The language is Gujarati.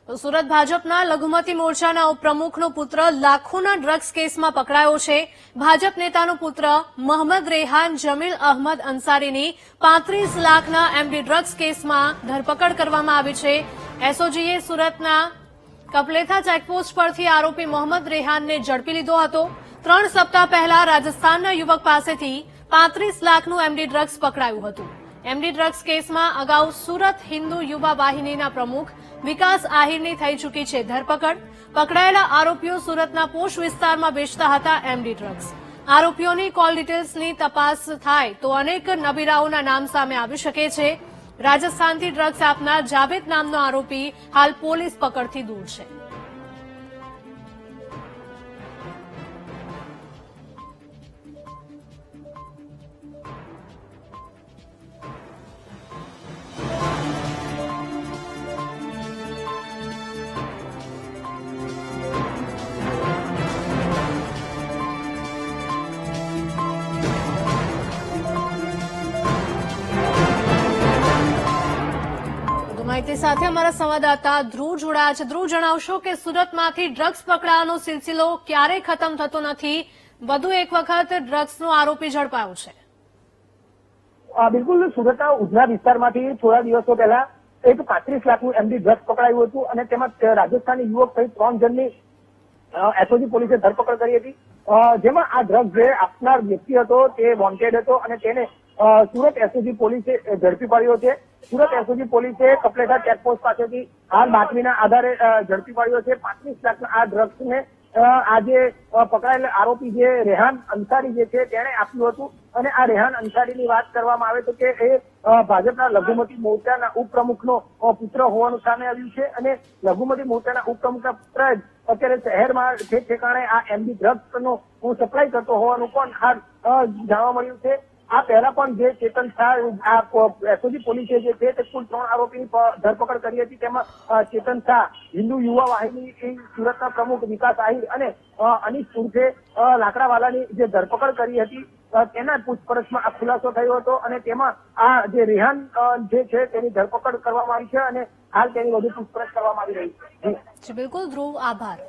તો સુરત ભાજપના લઘુમતી મોરચાના ઉપપ્રમુખનો પુત્ર લાખોના ડ્રગ્સ કેસમાં પકડાયો છે। ભાજપ નેતાનો પુત્ર મોહમ્મદ રેહાન જમીલ અહમદ અંસારીની 35 લાખના એમડી ડ્રગ્સ કેસમાં ધરપકડ કરવામાં આવી છે। એસઓજીએ સુરતના કપલેથા ચેકપોસ્ટ પરથી આરોપી મોહમ્મદ રેહાનને ઝડપી લીધો હતો। 3 સપ્તાહ પહેલા રાજસ્થાનના યુવક પાસેથી 35 લાખનું એમડી ડ્રગ્સ પકડાયું હતું। એમડી ડ્રગ્સ કેસમાં અગાઉ સુરત હિન્દુ યુવા વાહિનીના પ્રમુખ વિકાસ આહિરની થઈ ચૂકી છે ધરપકડ। પકડાયેલા આરોપીઓ સુરતના પોશ વિસ્તારમાં વેચતા હતા એમડી ડ્રગ્સ। આરોપીઓની કોલ ડિટેલ્સની તપાસ થાય તો અનેક નબીરાઓના નામ સામે આવી શકે છે। રાજસ્થાનથી ડ્રગ્સ આપનાર જાવેદ નામનો આરોપી હાલ પોલીસ પકડથી દૂર છે। માહિતી સાથે અમારા સંવાદદાતા ધ્રુવ જોડાયા છે। ધ્રુવ, જણાવશો કે સુરતમાંથી ડ્રગ્સ પકડાવાનો સિલસિલો ક્યારેય ખતમ થતો નથી, વધુ એક વખત ડ્રગ્સનો આરોપી ઝડપાયો છે। બિલકુલ, સુરતના ઉધના વિસ્તારમાંથી થોડા દિવસો પહેલા એક 35 લાખનું એમડી ડ્રગ્સ પકડાયું હતું અને તેમાં રાજસ્થાની યુવક સહિત 3 જણની એસઓજી પોલીસે ધરપકડ કરી હતી। જેમાં આ ડ્રગ્સ જે આપનાર વ્યક્તિ હતો તે વોન્ટેડ હતો અને તેને સુરત એસઓજી પોલીસે ઝડપી પાડ્યો છે। સુરત એસઓજી પોલીસે કપલેથા ચેકપોસ્ટ પાસેથી હાલ બાતમીના આધારે ઝડપી પાડ્યો છે। 35 લાખના આ ડ્રગ્સને આજે પકડાયેલ આરોપી જે રેહાન અંસારી જે છે તેણે આપ્યું હતું અને આ રેહાન અંસારીની વાત કરવામાં આવે તો કે એ ભાજપના લઘુમતી મોરચાના ઉપપ્રમુખનો પુત્ર હોવાનું સામે આવ્યું છે અને લઘુમતી મોરચાના ઉપપ્રમુખના પુત્ર અત્યારે શહેરમાં ઠેક ઠેકાણે આ એમડી ડ્રગ્સનો સપ્લાય કરતો હોવાનું પણ હાલ જાણવા મળ્યું છે। આ પહેલા પણ જે ચેતન શાહ એસઓજી પોલીસે જે છે તે કુલ 3 આરોપીની ધરપકડ કરી હતી। તેમાં ચેતન શાહ, હિન્દુ યુવા વાહિની સુરતના પ્રમુખ વિકાસ આહિર અને અનીસ ઉર્ફે લાકડાવાલાની જે ધરપકડ કરી હતી તેના પૂછપરછમાં આ ખુલાસો થયો હતો અને તેમાં આ જે રેહાન જે છે તેની ધરપકડ કરવામાં આવી છે અને હાલ તેની વધુ પૂછપરછ કરવામાં આવી રહી છે। બિલકુલ ધ્રુવ, આભાર।